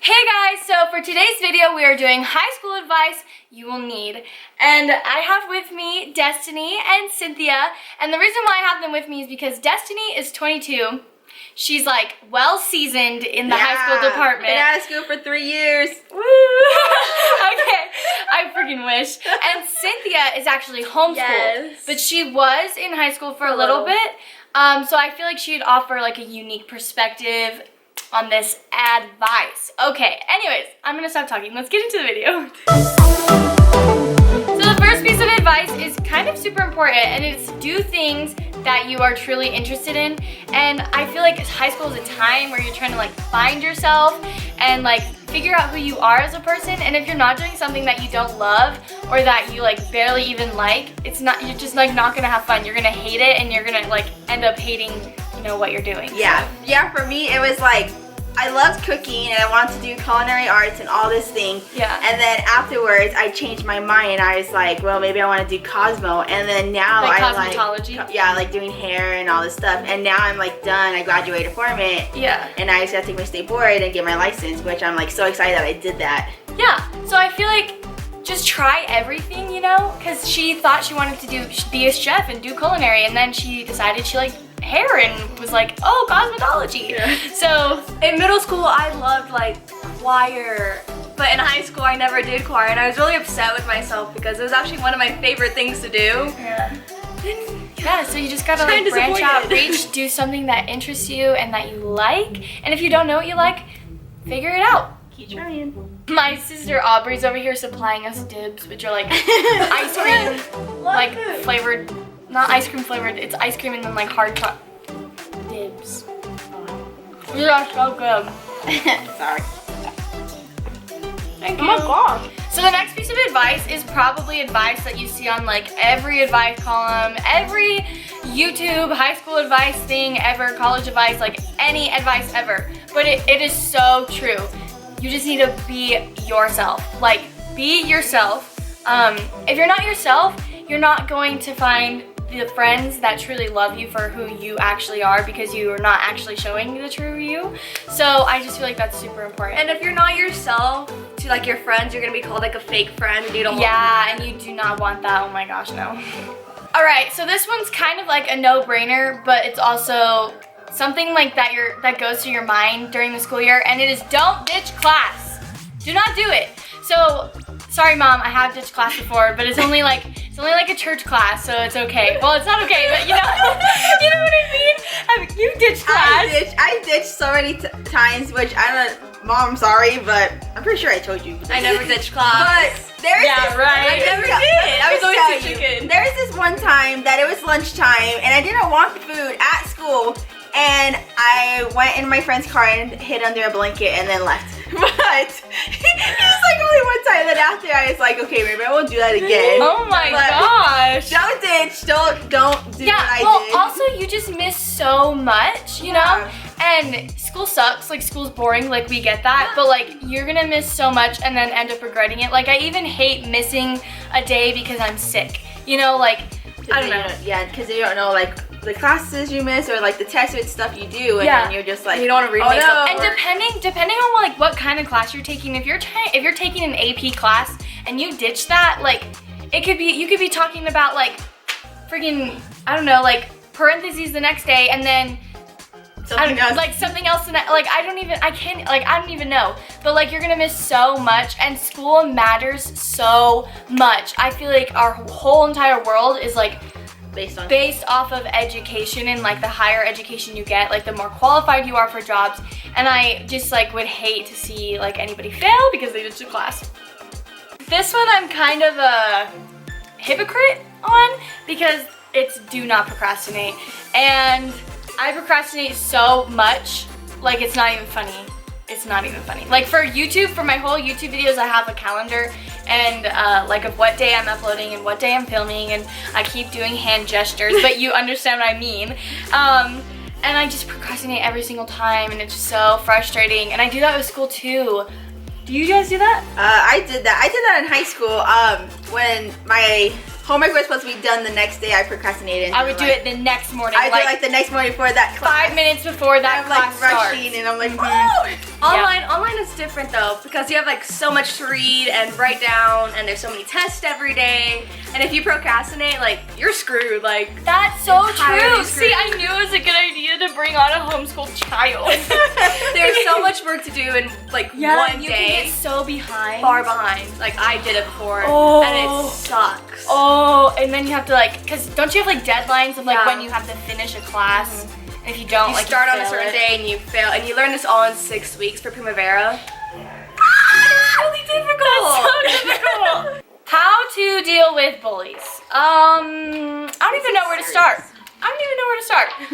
Hey guys, so for today's video we are doing high school advice you will need, and I have with me Destiny and Cynthia, and the reason why I have them with me is because Destiny is 22. She's like well seasoned in the high school department. Been out of school for 3 years. Woo! Okay, I freaking wish. And Cynthia is actually homeschooled, but she was in high school for a little bit, so I feel like she'd offer like a unique perspective on this advice. Okay, anyways, I'm gonna stop talking. Let's get into the video. So the first piece of advice is kind of super important, and it's do things that you are truly interested in. And I feel like high school is a time where you're trying to like find yourself and like figure out who you are as a person. And if you're not doing something that you don't love or that you like barely even like, you're just like not gonna have fun. You're gonna hate it, and you're gonna like end up hating what you're doing. Yeah, for me it was like I loved cooking and I wanted to do culinary arts and all this thing. Yeah. And then afterwards I changed my mind and I was like, well, maybe I want to do Cosmo. And then now like I cosmetology. like doing hair and all this stuff. And now I'm like done. I graduated from it. Yeah. And I just got to take my state board and get my license, which I'm like so excited that I did that. Yeah. So I feel like just try everything, because she thought she wanted to be a chef and do culinary, and then she decided she liked hair and was like, oh, cosmetology. Yeah. So in middle school I loved like choir, but in high school I never did choir, and I was really upset with myself because it was actually one of my favorite things to do. Yeah, so you just gotta like branch out, reach, do something that interests you and that you like, and if you don't know what you like, figure it out. Keep trying. My sister Aubrey's over here supplying us dibs, which are like ice cream, like flavored, not ice cream flavored, it's ice cream and then like hard chocolate dibs. These are so good. Sorry. Thank you. Oh my gosh. So the next piece of advice is probably advice that you see on like every advice column, every YouTube high school advice thing ever, college advice, like any advice ever. But it is so true. You just need to be yourself. Like, be yourself. If you're not yourself, you're not going to find the friends that truly love you for who you actually are, because you are not actually showing the true you. So I just feel like that's super important. And if you're not yourself to like your friends, you're gonna be called like a fake friend, and you don't want that. And you do not want that. Oh my gosh, no. All right, so this one's kind of like a no-brainer, but it's also something like that goes through your mind during the school year, and it is don't ditch class. Do not do it. So, sorry mom, I have ditched class before, but it's only like a church class, so it's okay. Well, it's not okay, but you know what I mean? You ditched class. I ditched so many times, which I don't know, Mom, I'm sorry, but I'm pretty sure I told you. I never ditched class. But there's I never did. I was always too chicken. There's this one time that it was lunchtime, and I didn't want the food at school, and I went in my friend's car and hid under a blanket and then left. But it was like only one time. Then after I was like, okay, maybe I won't do that again. Oh my gosh. Don't ditch. Don't do what I did. Yeah, well, also you just miss so much, you know? And school sucks, like school's boring, like we get that, but like you're gonna miss so much and then end up regretting it. Like I even hate missing a day because I'm sick, like, I don't know. Yeah, because you don't know like the classes you miss or like the tests and stuff you do, and then you're just like, you don't want to read no. And depending on like what kind of class you're taking, if you're taking an AP class and you ditch that, like you could be talking about like freaking, I don't know, like parentheses the next day, and then something else, like I don't even know, but like you're gonna miss so much, and school matters so much. I feel like our whole entire world is like based off of education, and like the higher education you get, like the more qualified you are for jobs, and I just like would hate to see like anybody fail because they ditched a class. This one I'm kind of a hypocrite on, because it's do not procrastinate, and I procrastinate so much, like it's not even funny. It's not even funny. Like for YouTube, for my whole YouTube videos, I have a calendar and like of what day I'm uploading and what day I'm filming, and I keep doing hand gestures, but you understand what I mean. And I just procrastinate every single time, and it's just so frustrating. And I do that with school too. Do you guys do that? I did that in high school. When my homework was supposed to be done the next day, I procrastinated. I would do it the next morning. I did like the next morning before that class. 5 minutes before that class starts. starts. Rushing, and I'm like, oh! Online is different though, because you have like so much to read and write down, and there's so many tests every day. And if you procrastinate, like you're screwed. Like That's so entirely true. screwed. See, I knew it was a good idea to bring on a homeschooled child. There's so much work to do in like one you day. can get so behind. Far behind. Like I did it before, Oh. and it sucks. Oh, and then you have to like, cause don't you have like deadlines of like Yeah. when you have to finish a class? And if you don't, You like start on a fail certain it. day and you fail, and you learn this all in 6 weeks for Primavera. It's really difficult. That's so difficult. How to deal with bullies? I don't even know where to start.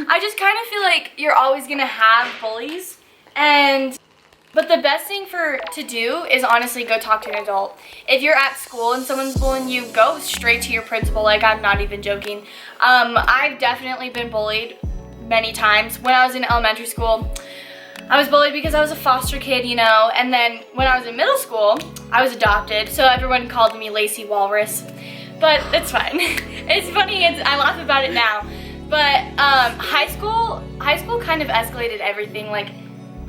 I just kind of feel like you're always gonna have bullies, but the best thing to do is honestly go talk to an adult. If you're at school and someone's bullying you, go straight to your principal. Like, I'm not even joking. I've definitely been bullied many times. When I was in elementary school, I was bullied because I was a foster kid, you know, and then when I was in middle school, I was adopted, so everyone called me Lacey Wallace, but it's fine. It's funny, I laugh about it now, but high school kind of escalated everything. Like,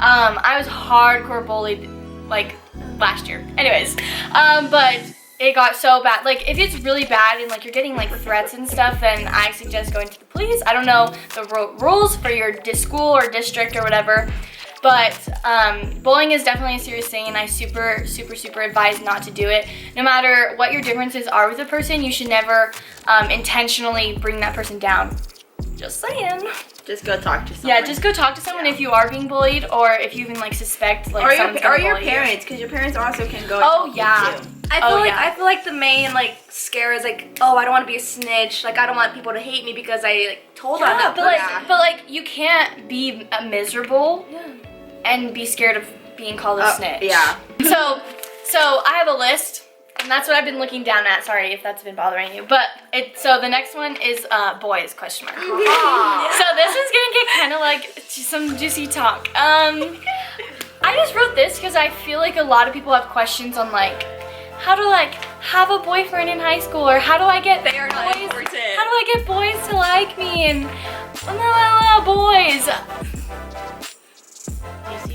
I was hardcore bullied, like, last year. Anyways, but it got so bad. Like, if it's really bad and like you're getting like threats and stuff, then I suggest going to the police. I don't know the rules for your school or district or whatever, but bullying is definitely a serious thing, and I super advise not to do it. No matter what your differences are with a person, you should never intentionally bring that person down. Just saying. Just go talk to someone. Yeah, just go talk to someone if you are being bullied, or if you even like suspect like someone's gonna your bully you. parents, because your parents also can go. Oh, and yeah. too. I feel like the main like scare is like, oh, I don't want to be a snitch. Like I don't want people to hate me because I like told on Yeah, them. but like you can't be miserable and be scared of being called a snitch. Yeah. So I have a list, and that's what I've been looking down at. Sorry if that's been bothering you, but so the next one is boys ? So this is gonna get kind of like some juicy talk. I just wrote this because I feel like a lot of people have questions on like how to like have a boyfriend in high school, or how do I get They are not boys? important. How do I get boys to like me and boys?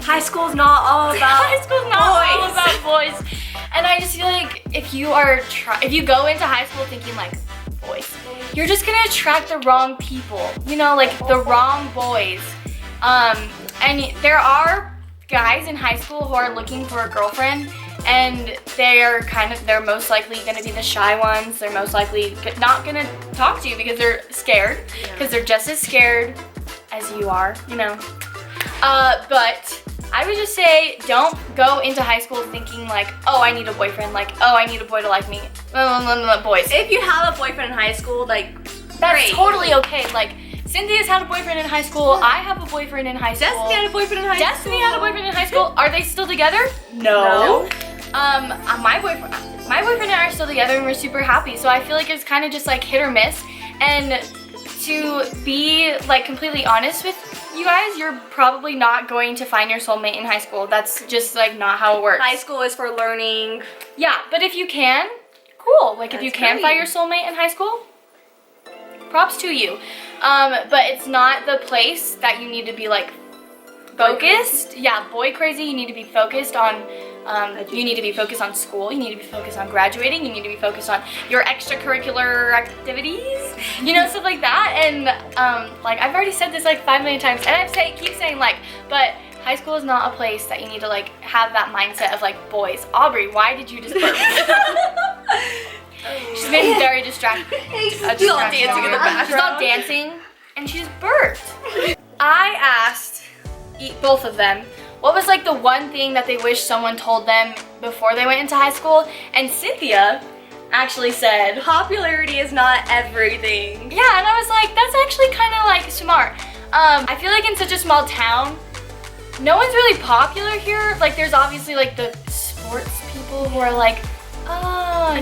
High school's not all about High school's not all boys. about boys. And I just feel like if you go into high school thinking like boys, you're just gonna attract the wrong people, you know, like the wrong boys. And there are guys in high school who are looking for a girlfriend, and they're most likely gonna be the shy ones. They're most likely not gonna talk to you because they're scared, because they're just as scared as you are, you know. But I would just say don't go into high school thinking like, oh, I need a boyfriend, like, oh, I need a boy to like me. Boys. If you have a boyfriend in high school, like That's great. totally okay. Like, Cynthia's had a boyfriend in high school. I have a boyfriend in high school. Destiny had a boyfriend in high school. Destiny had a boyfriend in high school. Are they still together? No. My boyfriend and I are still together, and we're super happy. So I feel like it's kind of just like hit or miss. And to be like completely honest with you guys, you're probably not going to find your soulmate in high school. That's just like not how it works. High school is for learning. Yeah, but if you can, cool. Like if you That's can great. find your soulmate in high school, props to you. But it's not the place that you need to be like focused. Yeah, boy crazy. You need to be focused on. You need to be focused on school. You need to be focused on graduating. You need to be focused on your extracurricular activities. You know, stuff like that. And like I've already said this like 5 million times, and I keep saying like, but high school is not a place that you need to like have that mindset of like boys. Aubrey, why did you just burp? She's been very distracted. She's all dancing in the background. She's all dancing, and she just burped. I asked both of them what was like the one thing that they wish someone told them before they went into high school, and Cynthia actually said, Popularity is not everything. yeah, and I was like, that's actually kind of like smart. I feel like in such a small town, no one's really popular here. Like there's obviously like the sports people who are like,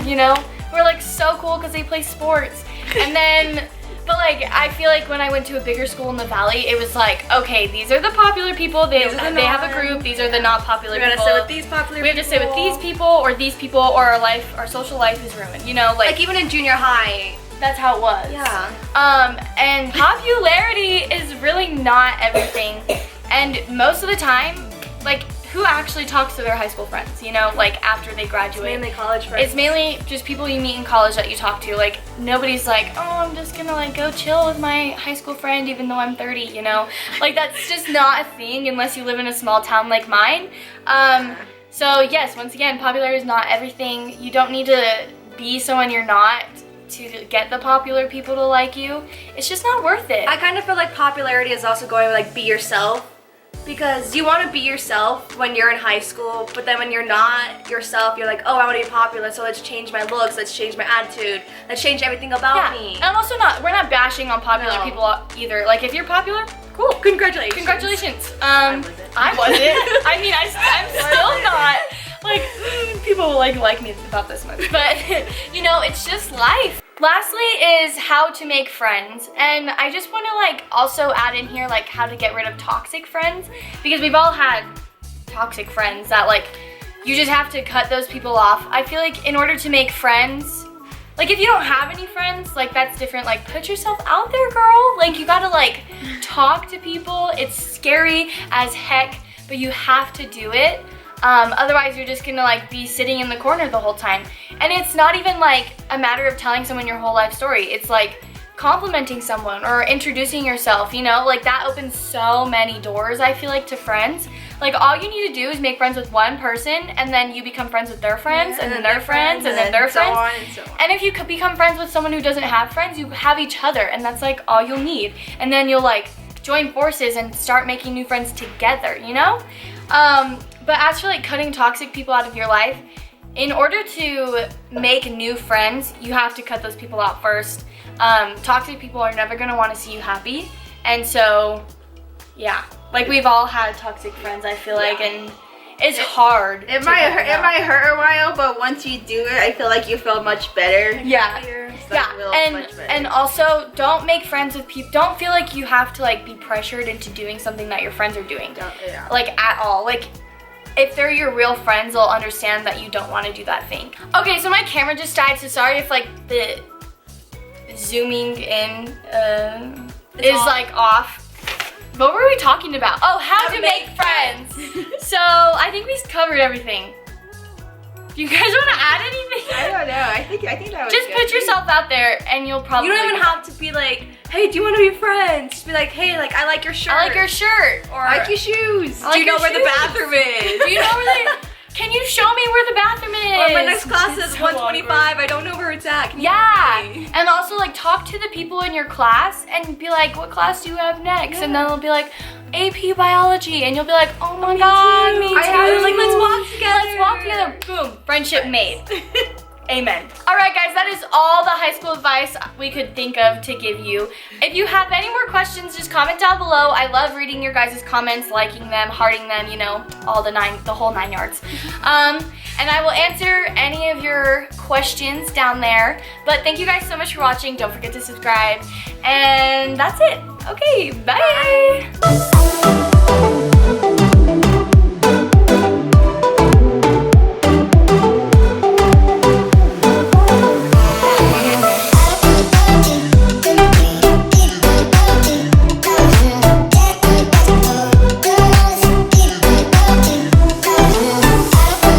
you know, who are like so cool because they play sports. And then, but like I feel like when I went to a bigger school in the valley, it was like, okay, these are the popular people. They have a group. These are the not popular We're people. gonna sit with these popular We have to sit with these people, or our social life is ruined. You know, Like even in junior high. that's how it was. Yeah. And popularity is really not everything. And most of the time, like, who actually talks to their high school friends, you know, like after they graduate. It's mainly college friends. It's mainly just people you meet in college that you talk to. Like nobody's like, oh, I'm just gonna like go chill with my high school friend even though I'm 30, you know? Like that's just not a thing unless you live in a small town like mine. So yes, once again, popularity is not everything. You don't need to be someone you're not to get the popular people to like you. It's just not worth it. I kind of feel like popularity is also going like be yourself, because you want to be yourself when you're in high school, but then when you're not yourself, you're like, oh, I want to be popular, so let's change my looks, let's change my attitude, let's change everything about me. And I'm also we're not bashing on popular people either. Like if you're popular, cool, Congratulations. Congratulations. I wasn't. I mean, I'm still not. Like, people will like me about this much. But, you know, it's just life. Lastly is how to make friends. And I just want to like also add in here like how to get rid of toxic friends. Because we've all had toxic friends that like, you just have to cut those people off. I feel like in order to make friends, like if you don't have any friends, like that's different. Like put yourself out there, girl. Like you gotta like talk to people. It's scary as heck, but you have to do it. Otherwise you're just gonna like be sitting in the corner the whole time. And it's not even like a matter of telling someone your whole life story. It's like complimenting someone or introducing yourself, you know, like that opens so many doors, I feel like, to friends. Like all you need to do is make friends with one person and then you become friends with their friends and then their friends and then their friends. And if you could become friends with someone who doesn't have friends, you have each other, and that's like all you'll need. And then you'll like join forces and start making new friends together, you know? But as for like cutting toxic people out of your life, in order to make new friends, you have to cut those people out first. Toxic people are never gonna want to see you happy. And so, yeah, like we've all had toxic friends, I feel like, and it's hard. It might hurt a while, but once you do it, I feel like you feel much better. Yeah. Much better. And also don't make friends with people. Don't feel like you have to like be pressured into doing something that your friends are doing. Like at all. Like if they're your real friends, they'll understand that you don't want to do that thing. Okay, so my camera just died, so sorry if like the zooming in is like off. What were we talking about? Oh, how to make friends. So I think we covered everything. Do you guys want to add anything? I don't know. I think that was just good. put yourself out there and you'll probably. You don't even have to be like, hey, do you want to be friends? Just be like, hey, like I like your shirt. I like your shirt. Or I like your shoes. do you know where the bathroom is? Do you know where can you show me where the bathroom is? Or my next class is so 125. awkward. I don't know where it's at. Can you Yeah, help me? and also like talk to the people in your class and be like, what class do you have next? And then they'll be like, AP biology, and you'll be like, oh my god, me too. Like, let's walk together. Let's walk together. Boom, friendship made. Amen. All right, guys, that is all the high school advice we could think of to give you. If you have any more questions, just comment down below. I love reading your guys' comments, liking them, hearting them, you know, the whole 9 yards. And I will answer any of your questions down there. But thank you guys so much for watching. Don't forget to subscribe. And that's it. Okay, bye.